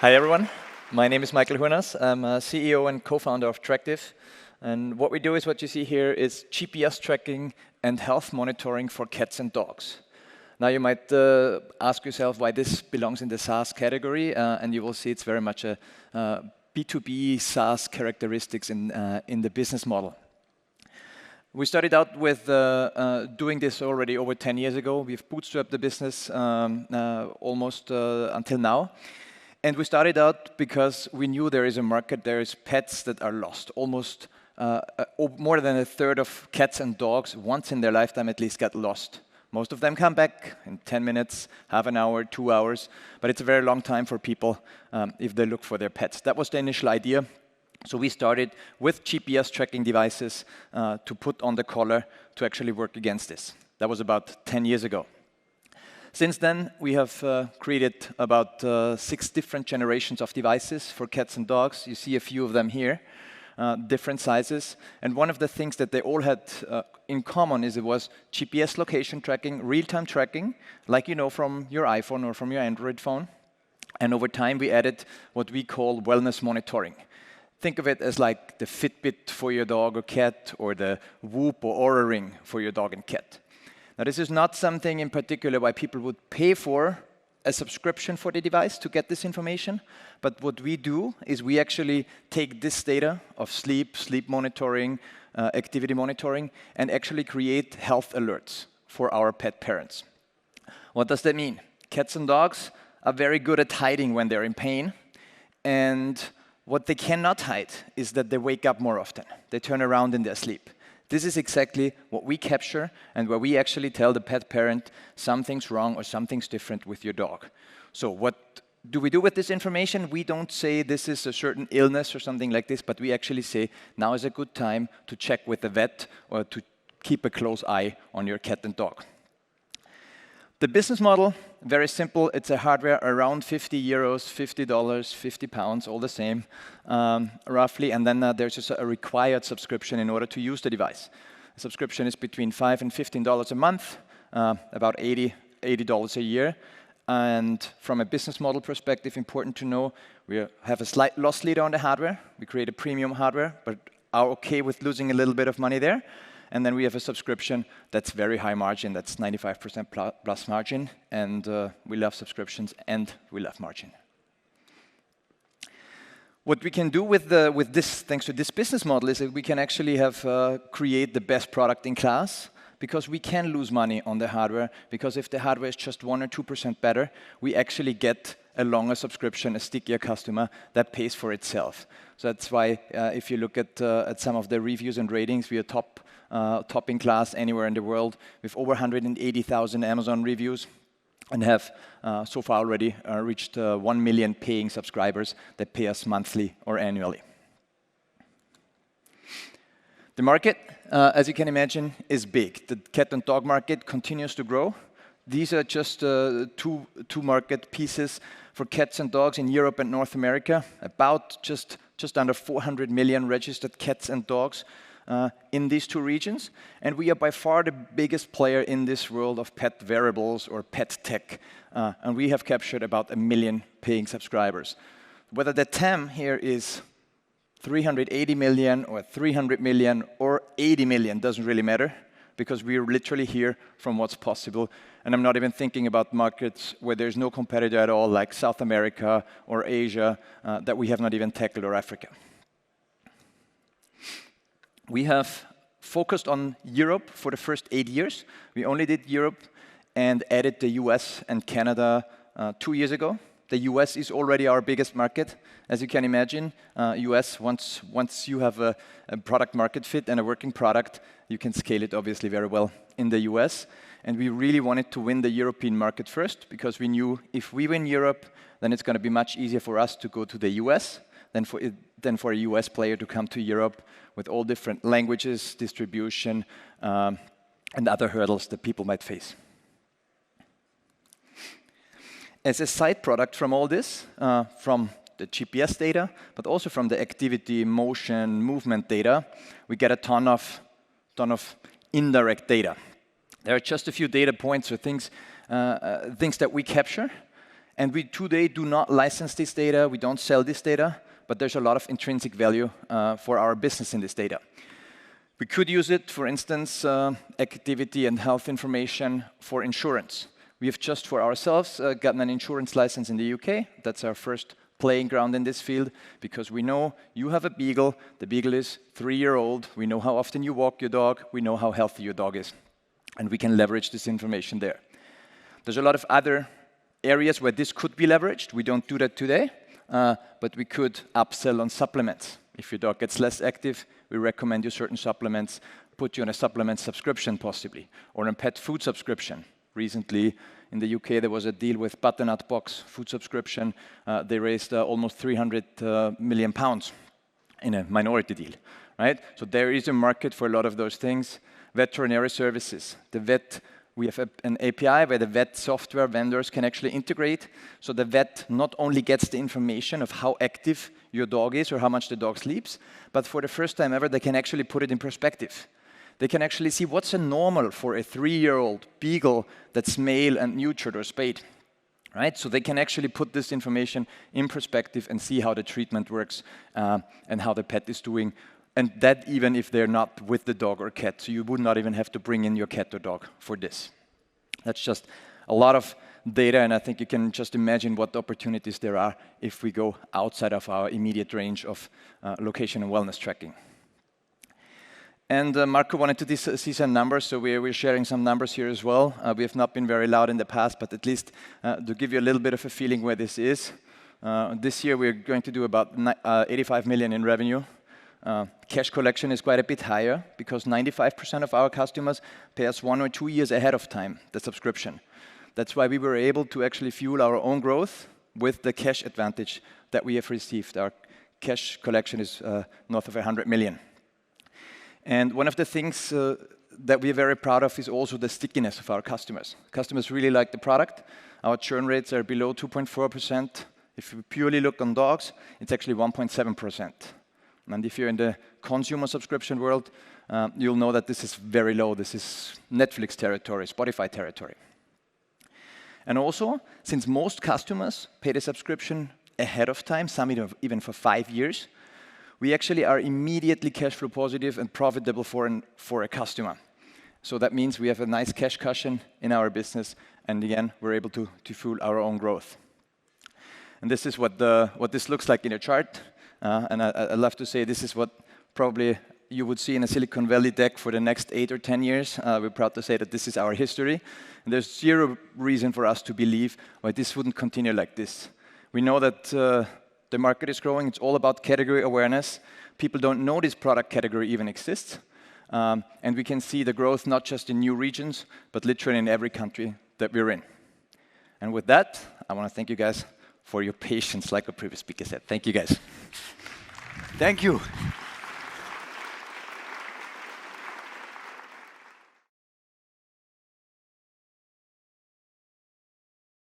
Hi everyone, my name is Michael Hurnaus. I'm a CEO and co-founder of Tractive. And what we do is what you see here is GPS tracking and health monitoring for cats and dogs. Now you might ask yourself why this belongs in the SaaS category, and you will see it's very much a B2B SaaS characteristics in the business model. We started out with doing this already over 10 years ago. We've bootstrapped the business almost until now. And we started out because we knew there is a market, there is pets that are lost. Almost more than a third of cats and dogs, once in their lifetime at least, get lost. Most of them come back in 10 minutes, half an hour, 2 hours, but it's a very long time for people if they look for their pets. That was the initial idea. So we started with GPS tracking devices to put on the collar to actually work against this. That was about 10 years ago. Since then, we have created about 6 different generations of devices for cats and dogs. You see a few of them here, different sizes. And one of the things that they all had in common is it was GPS location tracking, real-time tracking, like you know from your iPhone or from your Android phone. And over time, we added what we call wellness monitoring. Think of it as like the Fitbit for your dog or cat, or the Whoop or Oura Ring for your dog and cat. Now, this is not something in particular why people would pay for a subscription for the device to get this information. But what we do is we actually take this data of sleep monitoring, activity monitoring, and actually create health alerts for our pet parents. What does that mean? Cats and dogs are very good at hiding when they're in pain. And what they cannot hide is that they wake up more often. They turn around in their sleep. This is exactly what we capture and where we actually tell the pet parent something's wrong or something's different with your dog. So what do we do with this information? We don't say this is a certain illness or something like this, but we actually say now is a good time to check with the vet or to keep a close eye on your cat and dog. The business model, very simple. It's a hardware around 50 euros, $50, 50 pounds, all the same, roughly. And then there's just a required subscription in order to use the device. The subscription is between $5 and $15 a month, about $80 a year. And from a business model perspective, important to know, we have a slight loss leader on the hardware. We create a premium hardware, but are okay with losing a little bit of money there. And then we have a subscription that's very high margin, that's 95% plus margin. And we love subscriptions and we love margin. What we can do with this, thanks to this business model, is that we can actually create the best product in class, because we can lose money on the hardware, because if the hardware is just 1 or 2% better, we actually get a longer subscription, a stickier customer that pays for itself. So that's why if you look at some of the reviews and ratings, we are top in class anywhere in the world, with over 180,000 Amazon reviews, and have so far already reached 1 million paying subscribers that pay us monthly or annually. The market, as you can imagine, is big. The cat and dog market continues to grow. These are just two market pieces for cats and dogs in Europe and North America. About just under 400 million registered cats and dogs in these 2 regions. And we are by far the biggest player in this world of pet wearables or pet tech. And we have captured about 1 million paying subscribers. Whether the TAM here is 380 million or 300 million or 80 million doesn't really matter, because we're literally here from what's possible. And I'm not even thinking about markets where there's no competitor at all, like South America or Asia, that we have not even tackled, or Africa. We have focused on Europe for the first 8 years. We only did Europe and added the US and Canada 2 years ago. The US is already our biggest market. As you can imagine, US, once you have a product market fit and a working product, you can scale it obviously very well in the US. And we really wanted to win the European market first, because we knew if we win Europe, then it's going to be much easier for us to go to the US than for a US player to come to Europe with all different languages, distribution, and other hurdles that people might face. As a side product from all this, from the GPS data, but also from the activity, motion, movement data, we get a ton of indirect data. There are just a few data points or things that we capture, And we today do not license this data, we don't sell this data, but there's a lot of intrinsic value for our business in this data. We could use it, for instance, activity and health information for insurance. We have just for ourselves gotten an insurance license in the UK. That's our first playing ground in this field, because we know you have a beagle, the beagle is 3-year-old, we know how often you walk your dog, we know how healthy your dog is, and we can leverage this information there. There's a lot of other areas where this could be leveraged. We don't do that today, but we could upsell on supplements. If your dog gets less active, we recommend you certain supplements, put you on a supplement subscription possibly, or a pet food subscription. Recently, in the UK, there was a deal with Butternut Box food subscription. They raised almost 300 million pounds in a minority deal, right? So there is a market for a lot of those things. Veterinary services. The vet, we have an API where the vet software vendors can actually integrate. So the vet not only gets the information of how active your dog is or how much the dog sleeps, but for the first time ever, they can actually put it in perspective. They can actually see what's a normal for a 3-year-old beagle that's male and neutered or spayed, right? So they can actually put this information in perspective and see how the treatment works and how the pet is doing. And that even if they're not with the dog or cat. So you would not even have to bring in your cat or dog for this. That's just a lot of data, and I think you can just imagine what opportunities there are if we go outside of our immediate range of location and wellness tracking. And Marco wanted to see some numbers, so we're sharing some numbers here as well. We have not been very loud in the past, but at least to give you a little bit of a feeling where this is. This year we're going to do about 85 million in revenue. Cash collection is quite a bit higher because 95% of our customers pay us 1 or 2 years ahead of time, the subscription. That's why we were able to actually fuel our own growth with the cash advantage that we have received. Our cash collection is north of 100 million. And one of the things that we're very proud of is also the stickiness of our customers. Customers really like the product. Our churn rates are below 2.4%. If you purely look on dogs, it's actually 1.7%. And if you're in the consumer subscription world, you'll know that this is very low. This is Netflix territory, Spotify territory. And also, since most customers pay the subscription ahead of time, some even for 5 years, we actually are immediately cash flow positive and profitable for a customer. So that means we have a nice cash cushion in our business, and again, we're able to fuel our own growth. And this is what this looks like in a chart. And I love to say this is what probably you would see in a Silicon Valley deck for the next 8 or 10 years. We're proud to say that this is our history. And there's zero reason for us to believe why this wouldn't continue like this. We know that the market is growing. It's all about category awareness. People don't know this product category even exists. And we can see the growth not just in new regions, but literally in every country that we're in. And with that, I want to thank you guys for your patience, like a previous speaker said. Thank you, guys. Thank you.